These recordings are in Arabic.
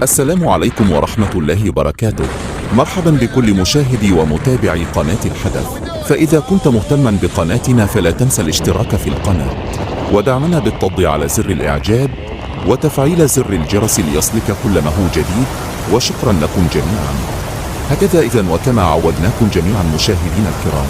السلام عليكم ورحمة الله وبركاته. مرحبا بكل مشاهدي ومتابعي قناة الحدث. فإذا كنت مهتما بقناتنا فلا تنسى الاشتراك في القناة ودعمنا بالتضغيط على زر الإعجاب وتفعيل زر الجرس ليصلك كل ما هو جديد، وشكرا لكم جميعا. هكذا إذن وكما عودناكم جميعا مشاهدينا الكرام،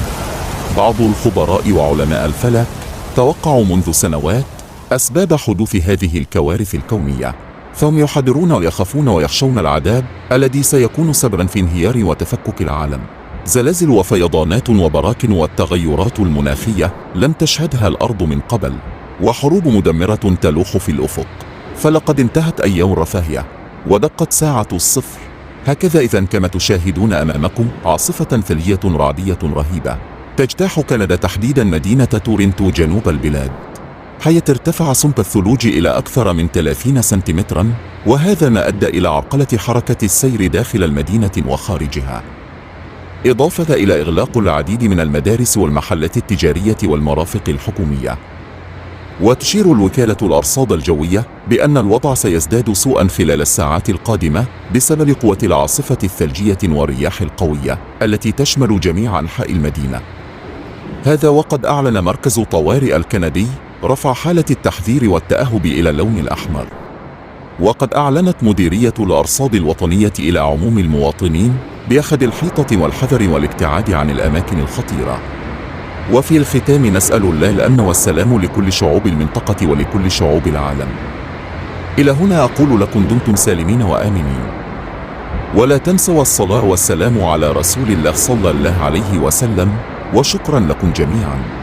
بعض الخبراء وعلماء الفلك توقعوا منذ سنوات أسباب حدوث هذه الكوارث الكونية، فهم يحذرون ويخافون ويخشون العذاب الذي سيكون سببا في انهيار وتفكك العالم. زلازل وفيضانات وبراكين والتغيرات المناخية لم تشهدها الأرض من قبل، وحروب مدمرة تلوح في الأفق. فلقد انتهت أيام الرفاهية ودقت ساعة الصفر. هكذا إذن كما تشاهدون أمامكم عاصفة ثلجية رعدية رهيبة تجتاح كندا، تحديدا مدينة تورنتو جنوب البلاد، حيث ارتفع سمك الثلوج إلى أكثر من 30 سنتيمترا، وهذا ما أدى إلى عرقلة حركة السير داخل المدينة وخارجها، إضافة إلى إغلاق العديد من المدارس والمحلات التجارية والمرافق الحكومية. وتشير الوكالة الأرصاد الجوية بأن الوضع سيزداد سوءا خلال الساعات القادمة بسبب قوة العاصفة الثلجية والرياح القوية التي تشمل جميع أنحاء المدينة. هذا وقد أعلن مركز طوارئ الكندي رفع حالة التحذير والتأهب إلى اللون الأحمر. وقد أعلنت مديرية الأرصاد الوطنية إلى عموم المواطنين بأخذ الحيطة والحذر والابتعاد عن الأماكن الخطيرة. وفي الختام نسأل الله الأمن والسلام لكل شعوب المنطقة ولكل شعوب العالم. إلى هنا أقول لكم دمتم سالمين وآمنين، ولا تنسوا الصلاة والسلام على رسول الله صلى الله عليه وسلم، وشكرا لكم جميعا.